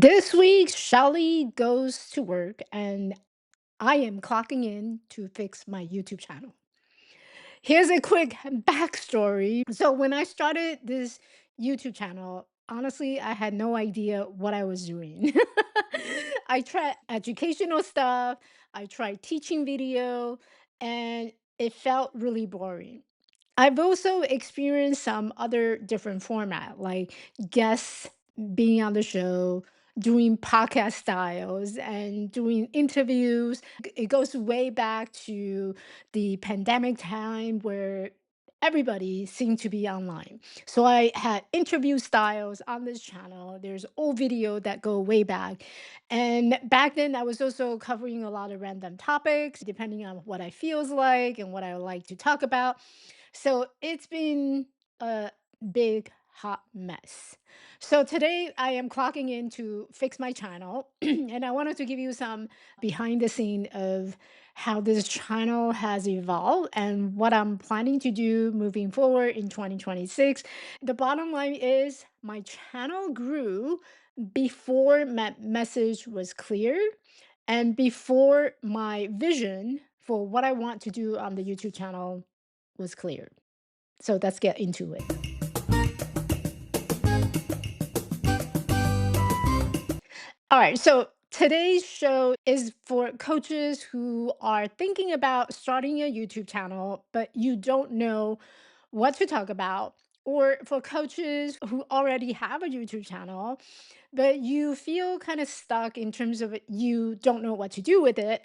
This week, Shelly goes to work and I am clocking in to fix my YouTube channel. Here's a quick backstory. So, when I started this YouTube channel, honestly, I had no idea what I was doing. I tried educational stuff, I tried teaching video, and it felt really boring. I've also experienced some other different format, like guests being on the show, doing podcast styles, and doing interviews. It goes way back to the pandemic time where everybody seemed to be online. So I had interview styles on this channel. There's old video that go way back. And back then I was also covering a lot of random topics depending on what I feels like and what I like to talk about. So it's been a big hot mess. So today I am clocking in to fix my channel and I wanted to give you some behind the scene of how this channel has evolved and what I'm planning to do moving forward in 2026. The bottom line is my channel grew before my message was clear and before my vision for what I want to do on the YouTube channel was clear. So let's get into it. All right. So today's show is for coaches who are thinking about starting a YouTube channel, but you don't know what to talk about, or for coaches who already have a YouTube channel, but you feel kind of stuck in terms of you don't know what to do with it.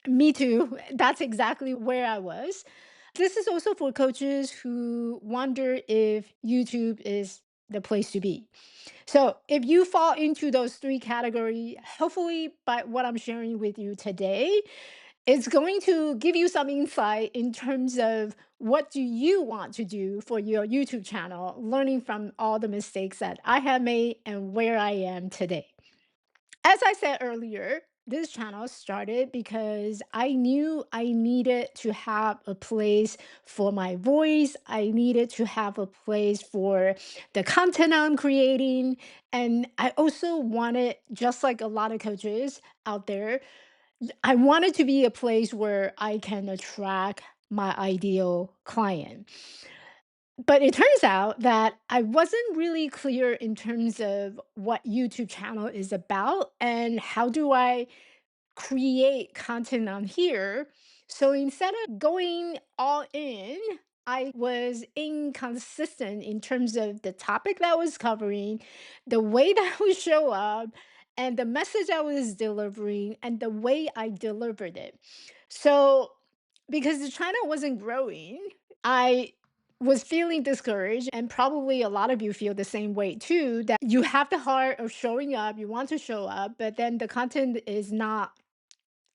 Me too. That's exactly where I was. This is also for coaches who wonder if YouTube is the place to be. So, if you fall into those three categories, hopefully by what I'm sharing with you today, it's going to give you some insight in terms of what do you want to do for your YouTube channel, learning from all the mistakes that I have made and where I am today. As I said earlier, this channel started because I knew I needed to have a place for my voice. I needed to have a place for the content I'm creating. And I also wanted, just like a lot of coaches out there, I wanted to be a place where I can attract my ideal client. But it turns out that I wasn't really clear in terms of what YouTube channel is about and how do I create content on here. So instead of going all in, I was inconsistent in terms of the topic that I was covering, the way that I would show up, and the message I was delivering, and the way I delivered it. So, because the channel wasn't growing, I was feeling discouraged, and probably a lot of you feel the same way too, that you have the heart of showing up, you want to show up, but then the content is not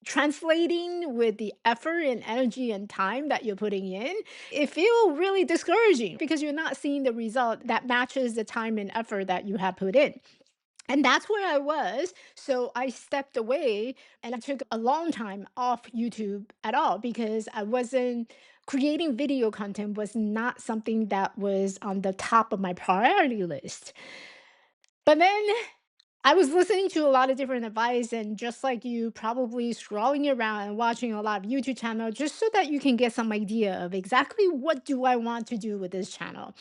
translating with the effort and energy and time that you're putting in. It feels really discouraging because you're not seeing the result that matches the time and effort that you have put in. And that's where I was. So I stepped away and I took a long time off YouTube at all because I wasn't creating video content was not something that was on the top of my priority list. But then I was listening to a lot of different advice, and just like you, probably scrolling around and watching a lot of YouTube channel just so that you can get some idea of exactly what do I want to do with this channel.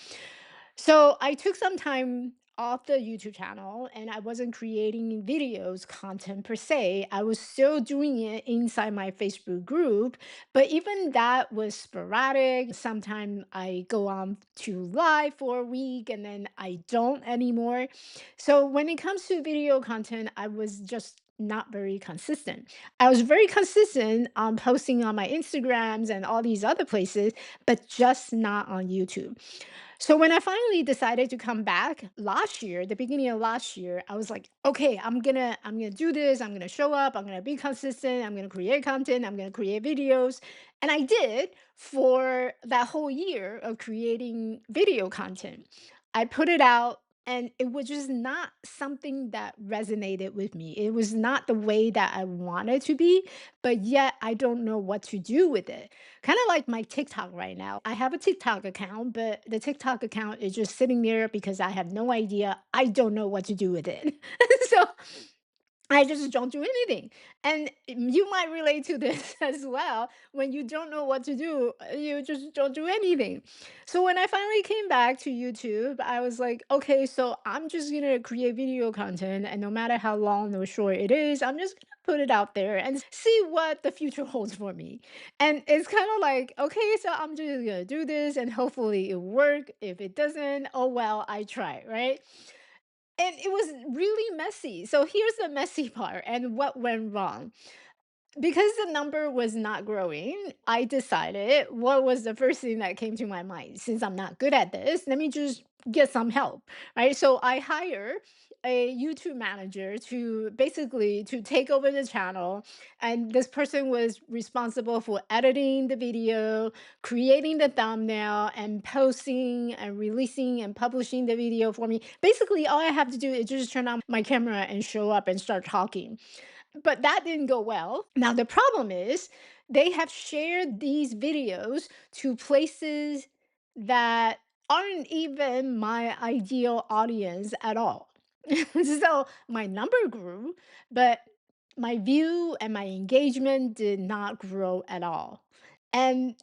So I took some time off the YouTube channel and I wasn't creating videos content per se. I was still doing it inside my Facebook group, but even that was sporadic. Sometimes I go on to live for a week and then I don't anymore. So when it comes to video content, I was just not very consistent. I was very consistent on posting on my Instagrams and all these other places, but just not on YouTube. So when I finally decided to come back last year, the beginning of last year, I was like, okay, I'm gonna do this. I'm gonna show up. I'm gonna be consistent. I'm gonna create content. I'm gonna create videos. And I did for that whole year of creating video content. I put it out and it was just not something that resonated with me. It was not the way that I wanted to be, but yet I don't know what to do with it. Kind of like my TikTok right now. I have a TikTok account, but the TikTok account is just sitting there because I have no idea. I don't know what to do with it. So I just don't do anything. And you might relate to this as well. When you don't know what to do, you just don't do anything. So when I finally came back to YouTube, I was like, okay, so I'm just going to create video content. And no matter how long or short it is, I'm just going to put it out there and see what the future holds for me. And it's kind of like, okay, so I'm just going to do this and hopefully it work. If it doesn't, oh well, I try, right? And it was really messy. So here's the messy part and what went wrong. Because the number was not growing, I decided what was the first thing that came to my mind. Since I'm not good at this, let me just get some help, right? So I hire a YouTube manager to basically to take over the channel, and this person was responsible for editing the video, creating the thumbnail, and posting and releasing and publishing the video for me. Basically, all I have to do is just turn on my camera and show up and start talking, but that didn't go well. Now, the problem is they have shared these videos to places that aren't even my ideal audience at all. So my number grew, but my view and my engagement did not grow at all. And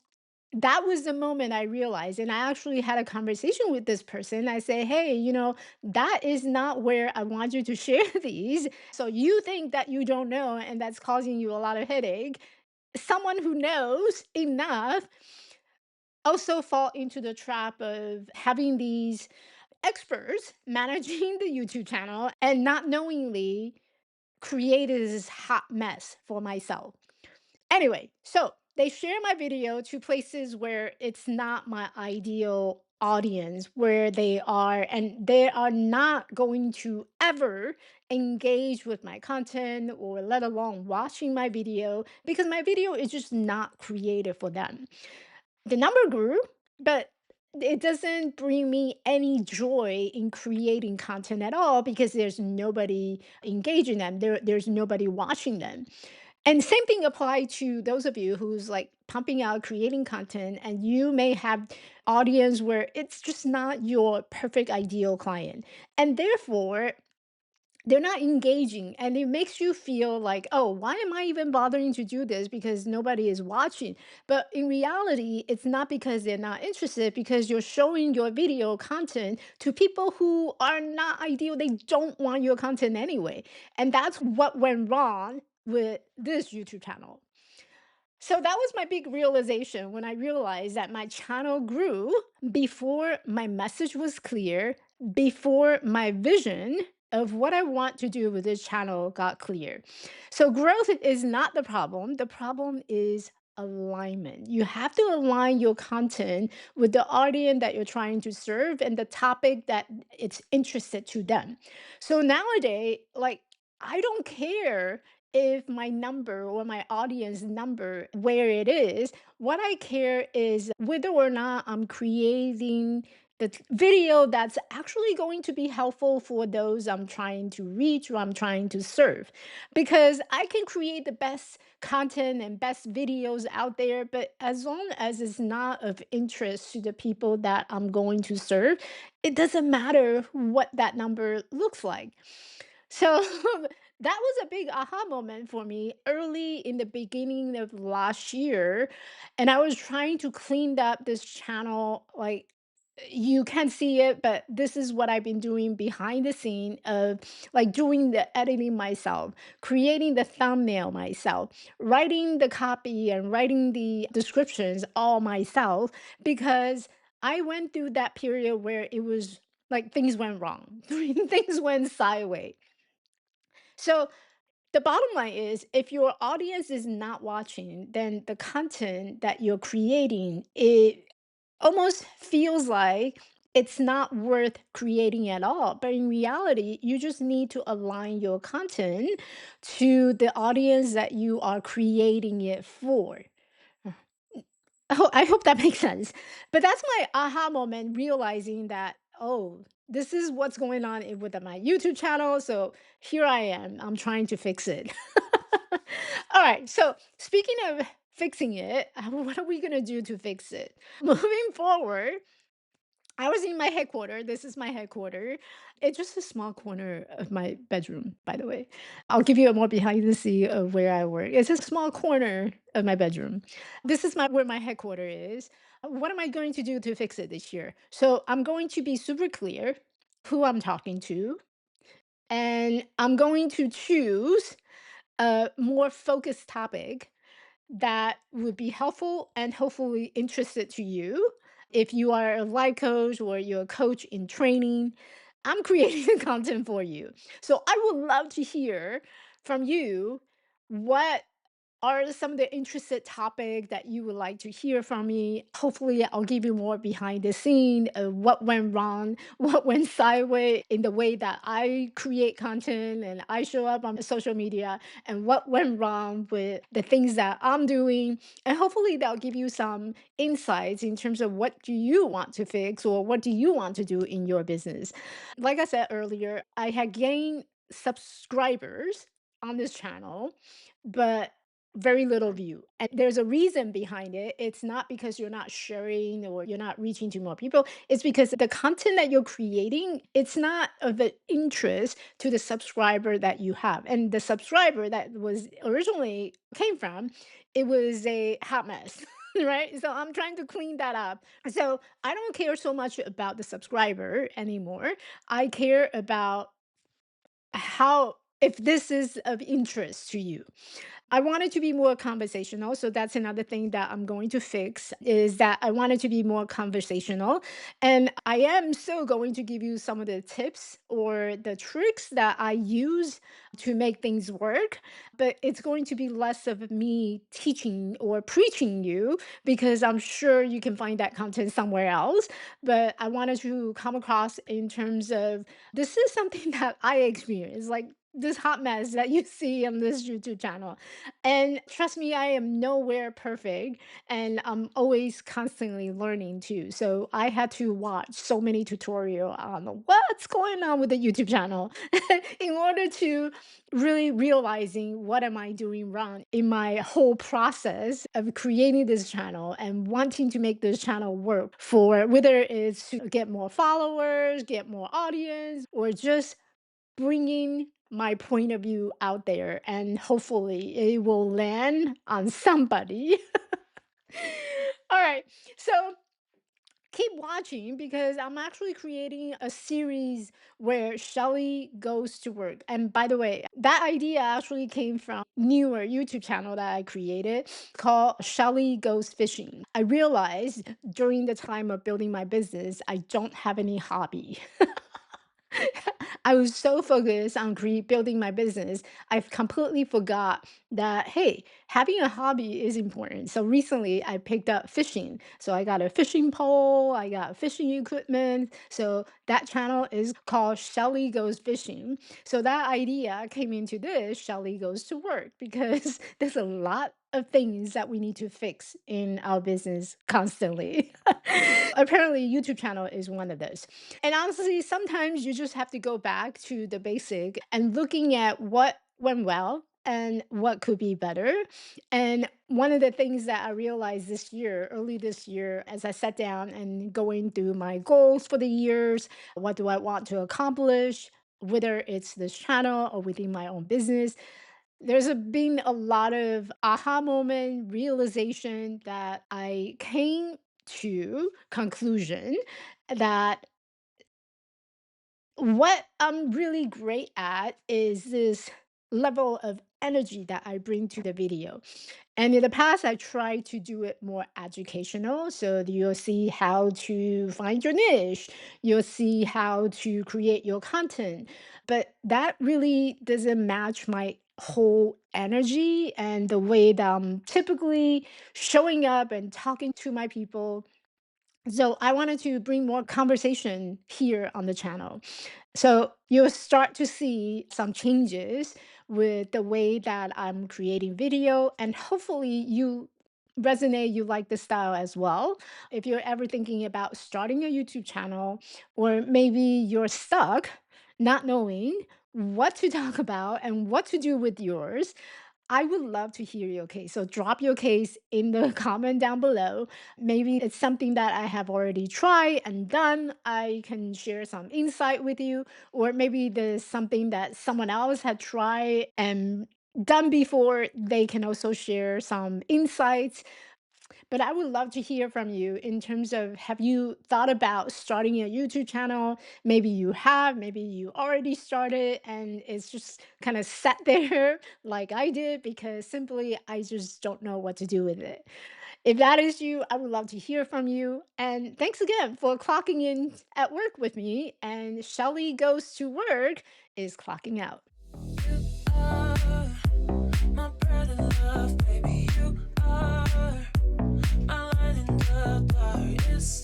that was the moment I realized, and I actually had a conversation with this person. I say, hey, that is not where I want you to share these. So you think that you don't know, and that's causing you a lot of headache. Someone who knows enough also fall into the trap of having these experts managing the YouTube channel and not knowingly created this hot mess for myself. Anyway, so they share my video to places where it's not my ideal audience, where they are, and they are not going to ever engage with my content or let alone watching my video because my video is just not created for them. The number grew, but it doesn't bring me any joy in creating content at all because there's nobody engaging them. There's nobody watching them. And same thing apply to those of you who's like pumping out, creating content, and you may have audience where it's just not your perfect ideal client. And therefore, they're not engaging and it makes you feel like, oh, why am I even bothering to do this because nobody is watching? But in reality, it's not because they're not interested, because you're showing your video content to people who are not ideal. They don't want your content anyway. And that's what went wrong with this YouTube channel. So that was my big realization when I realized that my channel grew before my message was clear, before my vision of what I want to do with this channel got clear. So growth is not the problem. The problem is alignment. You have to align your content with the audience that you're trying to serve and the topic that it's interested to them. So nowadays, like I don't care if my number or my audience number where it is. What I care is whether or not I'm creating the video that's actually going to be helpful for those I'm trying to reach or I'm trying to serve. Because I can create the best content and best videos out there, but as long as it's not of interest to the people that I'm going to serve, it doesn't matter what that number looks like. So that was a big aha moment for me early in the beginning of last year. And I was trying to clean up this channel. Like you can't see it, but this is what I've been doing behind the scene of like doing the editing myself, creating the thumbnail myself, writing the copy and writing the descriptions all myself because I went through that period where it was like things went wrong, things went sideways. So the bottom line is if your audience is not watching, then the content that you're creating, it almost feels like it's not worth creating at all. But in reality, you just need to align your content to the audience that you are creating it for. Oh, I hope that makes sense. But that's my aha moment, realizing that, oh, this is what's going on with my YouTube channel. So here I am. I'm trying to fix it. All right. So speaking of fixing it, what are we going to do to fix it? Moving forward, I was in my headquarters. This is my headquarters. It's just a small corner of my bedroom, by the way. I'll give you a more behind the scene of where I work. It's a small corner of my bedroom. This is my where my headquarters is. What am I going to do to fix it this year? So I'm going to be super clear who I'm talking to, and I'm going to choose a more focused topic that would be helpful and hopefully interested to you. If you are a life coach or you're a coach in training, I'm creating the content for you. So I would love to hear from you what are some of the interested topic that you would like to hear from me? Hopefully, I'll give you more behind the scene of what went wrong, what went sideways in the way that I create content and I show up on social media, and what went wrong with the things that I'm doing. And hopefully, that'll give you some insights in terms of what do you want to fix or what do you want to do in your business. Like I said earlier, I had gained subscribers on this channel, but very little view. And there's a reason behind it. It's not because you're not sharing or you're not reaching to more people. It's because the content that you're creating, it's not of an interest to the subscriber that you have. And the subscriber that was originally came from, it was a hot mess. Right. So I'm trying to clean that up. So I don't care so much about the subscriber anymore. I care about how, if this is of interest to you. I want it to be more conversational. So that's another thing that I'm going to fix is that I want it to be more conversational. And I am still going to give you some of the tips or the tricks that I use to make things work. But it's going to be less of me teaching or preaching you because I'm sure you can find that content somewhere else. But I wanted to come across in terms of this is something that I experience. Like this hot mess that you see on this YouTube channel. And trust me, I am nowhere perfect and I'm always constantly learning too. So I had to watch so many tutorial on what's going on with the YouTube channel in order to really realizing what am I doing wrong in my whole process of creating this channel and wanting to make this channel work for whether it's to get more followers, get more audience, or just bringing my point of view out there and hopefully it will land on somebody. All right. So keep watching because I'm actually creating a series where Shelly goes to work. And by the way, that idea actually came from newer YouTube channel that I created called Shelly Goes Fishing. I realized during the time of building my business, I don't have any hobby. I was so focused on building my business, I've completely forgot that, hey, having a hobby is important. So recently I picked up fishing. So I got a fishing pole, I got fishing equipment. So that channel is called Shelly Goes Fishing. So that idea came into this Shelly Goes to Work because there's a lot of things that we need to fix in our business constantly. Apparently, YouTube channel is one of those. And honestly, sometimes you just have to go back to the basic and looking at what went well and what could be better. And one of the things that I realized this year, early this year, as I sat down and going through my goals for the years, what do I want to accomplish? Whether it's this channel or within my own business, been a lot of aha moment realization that I came to conclusion that what I'm really great at is this level of energy that I bring to the video. And in the past, I tried to do it more educational. So you'll see how to find your niche, you'll see how to create your content. But that really doesn't match my whole energy and the way that I'm typically showing up and talking to my people. So I wanted to bring more conversation here on the channel. So you'll start to see some changes with the way that I'm creating video, and hopefully you resonate, you like the style as well. If you're ever thinking about starting a YouTube channel, or maybe you're stuck not knowing what to talk about and what to do with yours, I would love to hear your case. So drop your case in the comment down below. Maybe it's something that I have already tried and done. I can share some insight with you. Or maybe there's something that someone else had tried and done before. They can also share some insights. But I would love to hear from you in terms of, have you thought about starting a YouTube channel? Maybe you have, maybe you already started and it's just kind of sat there like I did because simply I just don't know what to do with it. If that is you, I would love to hear from you. And thanks again for clocking in at work with me. And Shelly Goes to Work is clocking out. You are my breath and love, baby. You are my light in the dark. It's